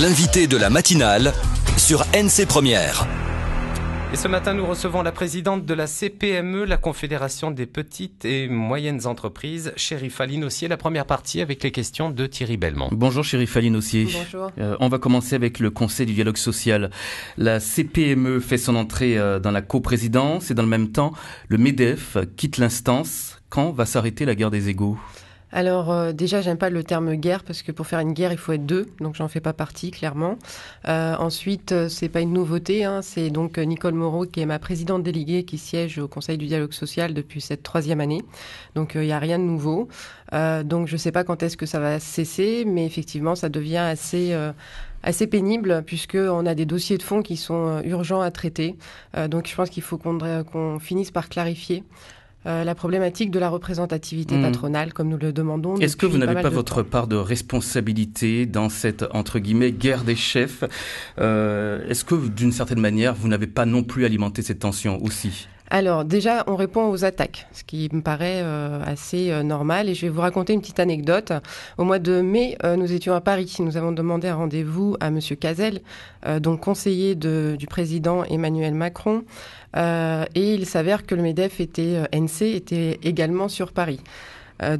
L'invité de la matinale sur NC Première. Et ce matin, nous recevons la présidente de la CPME, la Confédération des petites et moyennes entreprises, Chérifa Linossier. La première partie avec les questions de Thierry Belmont. Bonjour Chérifa Linossier. Bonjour. On va commencer avec le Conseil du dialogue social. La CPME fait son entrée dans la coprésidence et dans le même temps, le MEDEF quitte l'instance. Quand va s'arrêter la guerre des égos ? Alors déjà, j'aime pas le terme guerre parce que pour faire une guerre, il faut être deux, donc j'en fais pas partie clairement. Ensuite, c'est pas une nouveauté, c'est donc Nicole Moreau qui est ma présidente déléguée qui siège au Conseil du dialogue social depuis cette 3e année. Donc il y a rien de nouveau. Donc je sais pas quand est-ce que ça va cesser, mais effectivement, ça devient assez pénible puisqu'on a des dossiers de fond qui sont urgents à traiter. Donc je pense qu'il faut qu'on finisse par clarifier la problématique de la représentativité patronale, comme nous le demandons. Est-ce que vous n'avez pas votre part de responsabilité dans cette, entre guillemets, guerre des chefs ? Est-ce que, d'une certaine manière, vous n'avez pas non plus alimenté cette tension aussi ? Alors déjà, on répond aux attaques, ce qui me paraît assez normal. Et je vais vous raconter une petite anecdote. Au mois de mai, nous étions à Paris. Nous avons demandé un rendez-vous à Monsieur Cazel, donc conseiller du président Emmanuel Macron. Et il s'avère que le MEDEF était également sur Paris.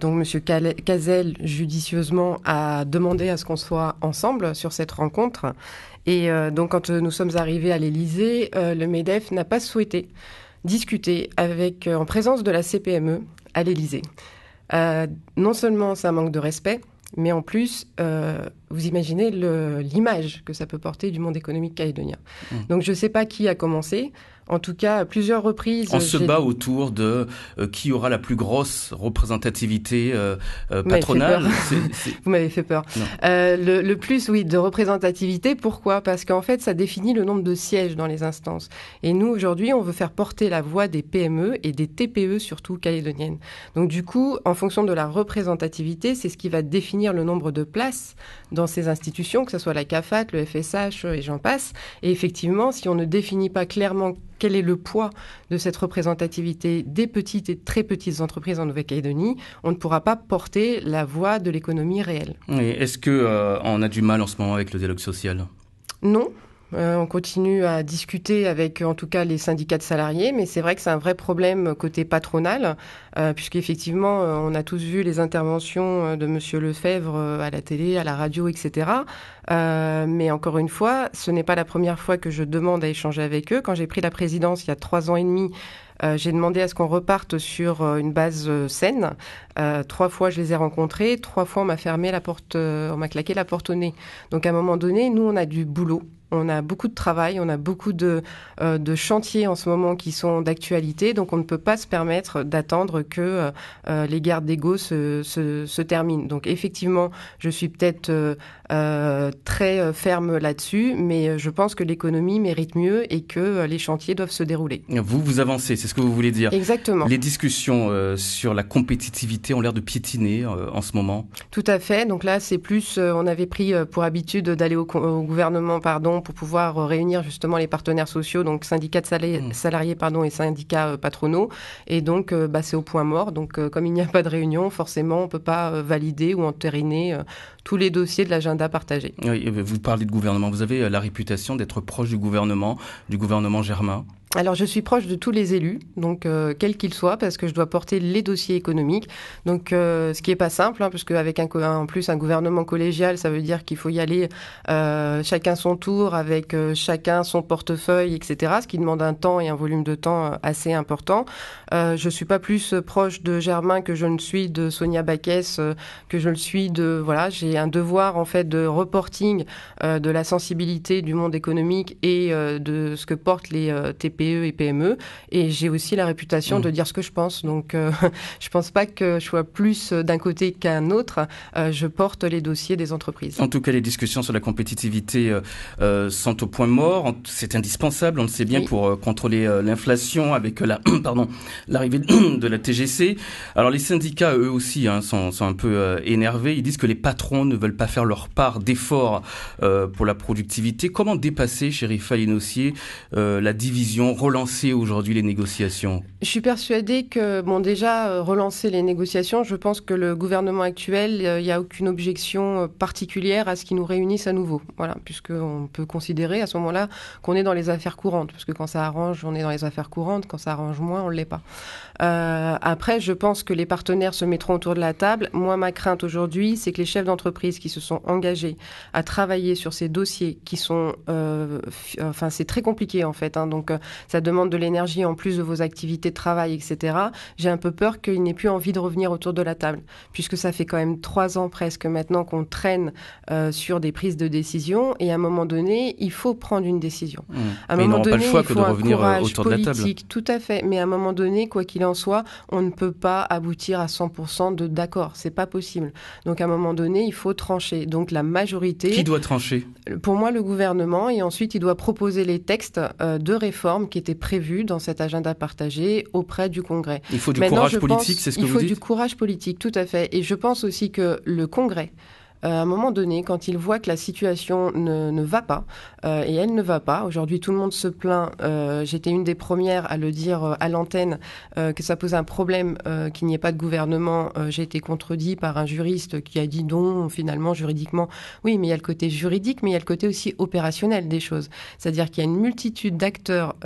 Donc Monsieur Cazel, judicieusement, a demandé à ce qu'on soit ensemble sur cette rencontre. Et donc quand nous sommes arrivés à l'Élysée, le MEDEF n'a pas souhaité discuter en présence de la CPME à l'Élysée. Non seulement c'est un manque de respect, mais en plus, vous imaginez l'image que ça peut porter du monde économique calédonien. Donc je ne sais pas qui a commencé. En tout cas, à plusieurs reprises... On se bat autour de qui aura la plus grosse représentativité patronale. Vous m'avez fait peur. Le plus, oui, de représentativité. Pourquoi ? Parce qu'en fait, ça définit le nombre de sièges dans les instances. Et nous, aujourd'hui, on veut faire porter la voix des PME et des TPE, surtout calédoniennes. Donc du coup, en fonction de la représentativité, c'est ce qui va définir le nombre de places dans ces institutions, que ce soit la CAFAT, le FSH et j'en passe. Et effectivement, si on ne définit pas clairement quel est le poids de cette représentativité des petites et très petites entreprises en Nouvelle-Calédonie, on ne pourra pas porter la voix de l'économie réelle. Et est-ce qu'on a du mal en ce moment avec le dialogue social ? Non. On continue à discuter avec, en tout cas, les syndicats de salariés, mais c'est vrai que c'est un vrai problème côté patronal, puisqu'effectivement, on a tous vu les interventions de Monsieur Lefebvre à la télé, à la radio, etc. Mais encore une fois, ce n'est pas la première fois que je demande à échanger avec eux. Quand j'ai pris la présidence il y a 3 ans et demi, j'ai demandé à ce qu'on reparte sur une base saine. 3 fois, je les ai rencontrés. 3 fois, on m'a fermé la porte, on m'a claqué la porte au nez. Donc, à un moment donné, nous, on a du boulot. On a beaucoup de travail, on a beaucoup de chantiers en ce moment qui sont d'actualité, donc on ne peut pas se permettre d'attendre que les guerres d'ego se terminent. Donc effectivement, je suis peut-être très ferme là-dessus, mais je pense que l'économie mérite mieux et que les chantiers doivent se dérouler. Vous avancez, c'est ce que vous voulez dire. Exactement. Les discussions sur la compétitivité ont l'air de piétiner en ce moment. Tout à fait. Donc là, c'est plus, on avait pris pour habitude d'aller au gouvernement, pour pouvoir réunir justement les partenaires sociaux, donc syndicats de salariés et syndicats patronaux. Et donc, c'est au point mort. Donc, comme il n'y a pas de réunion, forcément, on ne peut pas valider ou entériner tous les dossiers de l'agenda partagé. Oui, vous parlez de gouvernement. Vous avez la réputation d'être proche du gouvernement Germain. Alors, je suis proche de tous les élus, donc quels qu'ils soient, parce que je dois porter les dossiers économiques. Donc, ce qui est pas simple, parce qu'avec en plus un gouvernement collégial, ça veut dire qu'il faut y aller chacun son tour, avec chacun son portefeuille, etc. Ce qui demande un temps et un volume de temps assez important. Je suis pas plus proche de Germain que je ne suis de Sonia Backès, que je le suis j'ai un devoir en fait de reporting de la sensibilité du monde économique et de ce que portent les TPE et PME, et j'ai aussi la réputation de dire ce que je pense. Donc, je pense pas que je sois plus d'un côté qu'un autre. Je porte les dossiers des entreprises. En tout cas, les discussions sur la compétitivité sont au point mort. C'est indispensable, on le sait bien, pour contrôler l'inflation avec l'arrivée de la TGC. Alors, les syndicats, eux aussi, sont un peu énervés. Ils disent que les patrons ne veulent pas faire leur part d'effort pour la productivité. Comment dépasser, Chérifa Linossier, la division allons relancer aujourd'hui les négociations? Je suis persuadée que, déjà, relancer les négociations, je pense que le gouvernement actuel, il n'y a aucune objection particulière à ce qui nous réunisse à nouveau. Voilà, puisqu'on peut considérer à ce moment-là qu'on est dans les affaires courantes, parce que quand ça arrange, on est dans les affaires courantes, quand ça arrange moins, on ne l'est pas. Après, je pense que les partenaires se mettront autour de la table. Moi, ma crainte aujourd'hui, c'est que les chefs d'entreprise qui se sont engagés à travailler sur ces dossiers qui sont... c'est très compliqué, en fait. Donc, ça demande de l'énergie en plus de vos activités de travail, etc. J'ai un peu peur qu'il n'ait plus envie de revenir autour de la table, puisque ça fait quand même 3 ans presque maintenant qu'on traîne sur des prises de décision. Et à un moment donné, il faut prendre une décision. À un moment donné, il faut un courage politique. Tout à fait. Mais à un moment donné, quoi qu'il en soit, on ne peut pas aboutir à 100% d'accord. C'est pas possible. Donc à un moment donné, il faut trancher. Donc la majorité... Qui doit trancher? Pour moi, le gouvernement. Et ensuite, il doit proposer les textes de réforme qui étaient prévus dans cet agenda partagé auprès du Congrès. Il faut du courage politique, c'est ce que vous dites? Il faut du courage politique, tout à fait. Et je pense aussi que le Congrès, à un moment donné, quand il voit que la situation ne va pas, et elle ne va pas, aujourd'hui tout le monde se plaint, j'étais une des premières à le dire à l'antenne, que ça pose un problème qu'il n'y ait pas de gouvernement. J'ai été contredit par un juriste qui a dit non, finalement, juridiquement, oui, mais il y a le côté juridique, mais il y a le côté aussi opérationnel des choses. C'est-à-dire qu'il y a une multitude d'acteurs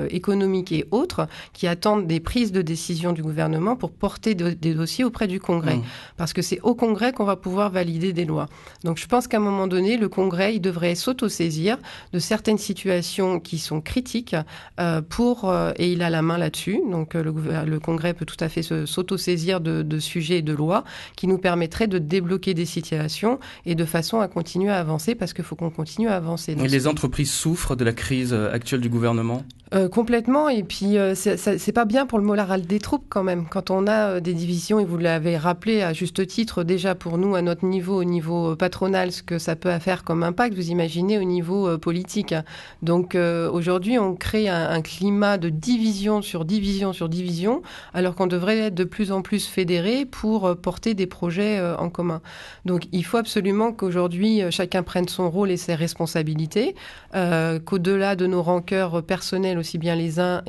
économiques et autres qui attendent des prises de décision du gouvernement pour porter des dossiers auprès du Congrès. Parce que c'est au Congrès qu'on va pouvoir valider des lois. Donc je pense qu'à un moment donné, le Congrès, il devrait s'autosaisir de certaines situations qui sont critiques et il a la main là-dessus. Donc le Congrès peut tout à fait s'autosaisir de sujets et de lois qui nous permettraient de débloquer des situations et de façon à continuer à avancer, parce qu'il faut qu'on continue à avancer. Et les entreprises souffrent de la crise actuelle du gouvernement? Complètement. Et puis, c'est pas bien pour le moral des troupes quand même. Quand on a des divisions, et vous l'avez rappelé à juste titre, déjà pour nous, à notre niveau, au niveau patronal, ce que ça peut faire comme impact, vous imaginez au niveau politique. Donc aujourd'hui, on crée un climat de division sur division sur division, alors qu'on devrait être de plus en plus fédérés pour porter des projets en commun. Donc il faut absolument qu'aujourd'hui, chacun prenne son rôle et ses responsabilités, qu'au-delà de nos rancœurs personnelles, aussi bien les uns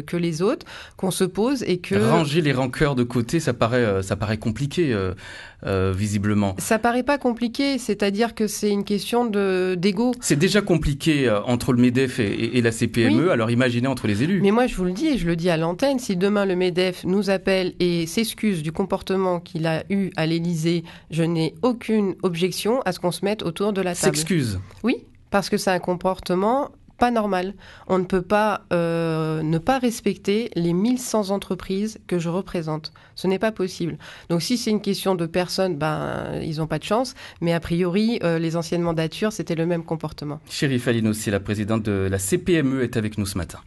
que les autres, qu'on se pose et que... Ranger les rancœurs de côté, ça paraît compliqué, visiblement. Ça paraît pas compliqué, c'est-à-dire que c'est une question d'ego. C'est déjà compliqué entre le MEDEF et la CPME, oui. Alors imaginez entre les élus. Mais moi, je vous le dis, et je le dis à l'antenne, si demain le MEDEF nous appelle et s'excuse du comportement qu'il a eu à l'Élysée, je n'ai aucune objection à ce qu'on se mette autour de la table. S'excuse? Oui, parce que c'est un comportement pas normal. On ne peut pas ne pas respecter les 1100 entreprises que je représente. Ce n'est pas possible. Donc si c'est une question de personnes, ils n'ont pas de chance. Mais a priori, les anciennes mandatures, c'était le même comportement. Chérie Falino, c'est la présidente de la CPME, est avec nous ce matin.